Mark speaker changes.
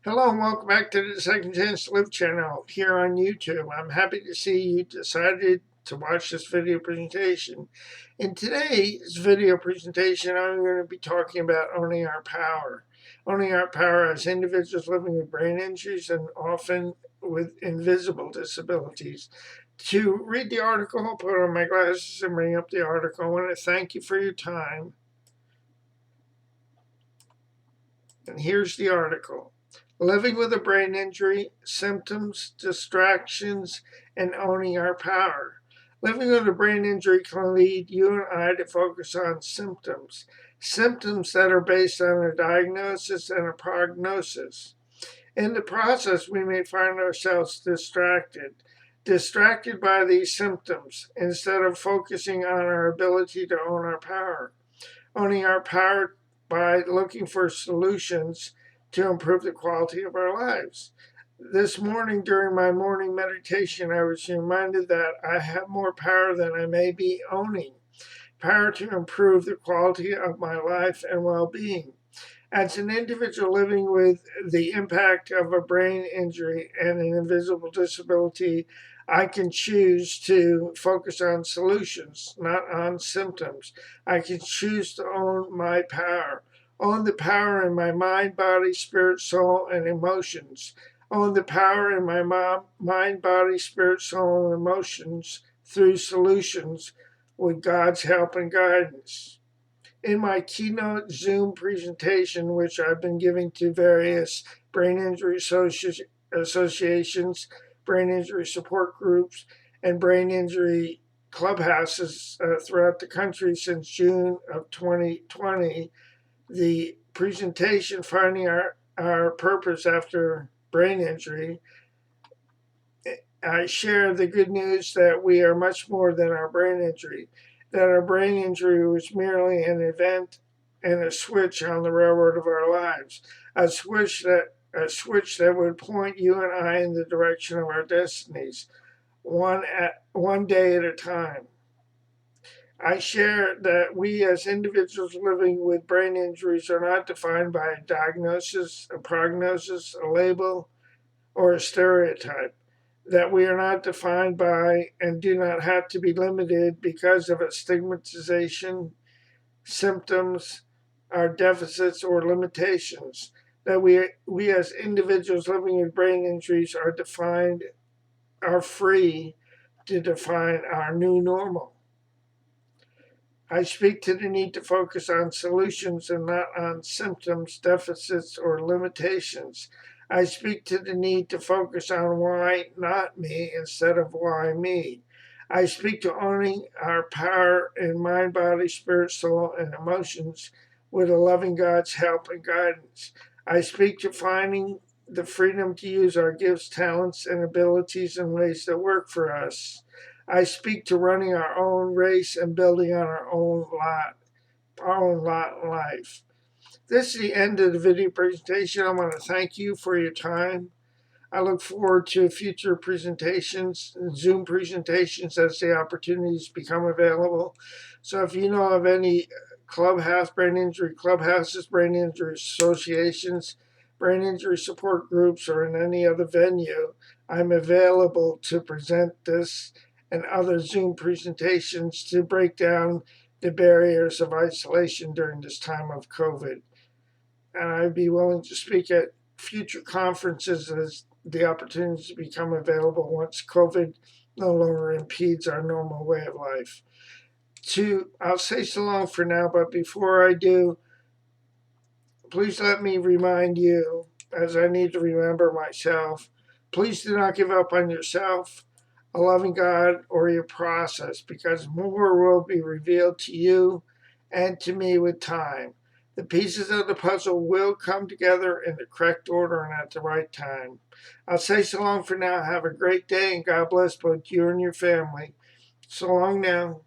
Speaker 1: Hello and welcome back to the Second Chance to Live channel here on YouTube. I'm happy to see you decided to watch this video presentation. In today's video presentation, I'm going to be talking about owning our power. Owning our power as individuals living with brain injuries and often with invisible disabilities. To read the article, I'll put on my glasses and bring up the article. I want to thank you for your time. And here's the article. Living with a brain injury, symptoms, distractions, and owning our power. Living with a brain injury can lead you and I to focus on symptoms. Symptoms that are based on a diagnosis and a prognosis. In the process, we may find ourselves distracted by these symptoms instead of focusing on our ability to own our power. Owning our power by looking for solutions to improve the quality of our lives. This morning, during my morning meditation, I was reminded that I have more power than I may be owning. Power to improve the quality of my life and well-being. As an individual living with the impact of a brain injury and an invisible disability, I can choose to focus on solutions, not on symptoms. I can choose to own my power. Own the power in my mind, body, spirit, soul, and emotions. Own the power in my mind, body, spirit, soul, and emotions through solutions with God's help and guidance. In my Keynote Zoom presentation, which I've been giving to various brain injury associations, brain injury support groups, and brain injury clubhouses throughout the country since June of 2020, the presentation, Finding Our Purpose After Brain Injury, I share the good news that we are much more than our brain injury, that our brain injury was merely an event and a switch on the railroad of our lives, a switch that would point you and I in the direction of our destinies, one day at a time. I share that we as individuals living with brain injuries are not defined by a diagnosis, a prognosis, a label, or a stereotype. That we are not defined by and do not have to be limited because of a stigmatization, symptoms, our deficits, or limitations. That we as individuals living with brain injuries are free to define our new normal. I speak to the need to focus on solutions and not on symptoms, deficits, or limitations. I speak to the need to focus on why not me instead of why me. I speak to owning our power in mind, body, spirit, soul, and emotions with a loving God's help and guidance. I speak to finding the freedom to use our gifts, talents, and abilities in ways that work for us. I speak to running our own race and building on our own lot in life. This is the end of the video presentation. I want to thank you for your time. I look forward to future presentations, Zoom presentations, as the opportunities become available. So if you know of any brain injury clubhouses, brain injury associations, brain injury support groups, or in any other venue, I'm available to present this and other Zoom presentations to break down the barriers of isolation during this time of COVID. And I'd be willing to speak at future conferences as the opportunities become available once COVID no longer impedes our normal way of life. I'll say so long for now, but before I do, please let me remind you, as I need to remember myself, please do not give up on yourself, a loving God, or your process, because more will be revealed to you and to me with time. The pieces of the puzzle will come together in the correct order and at the right time. I'll say so long for now. Have a great day, and God bless both you and your family. So long now.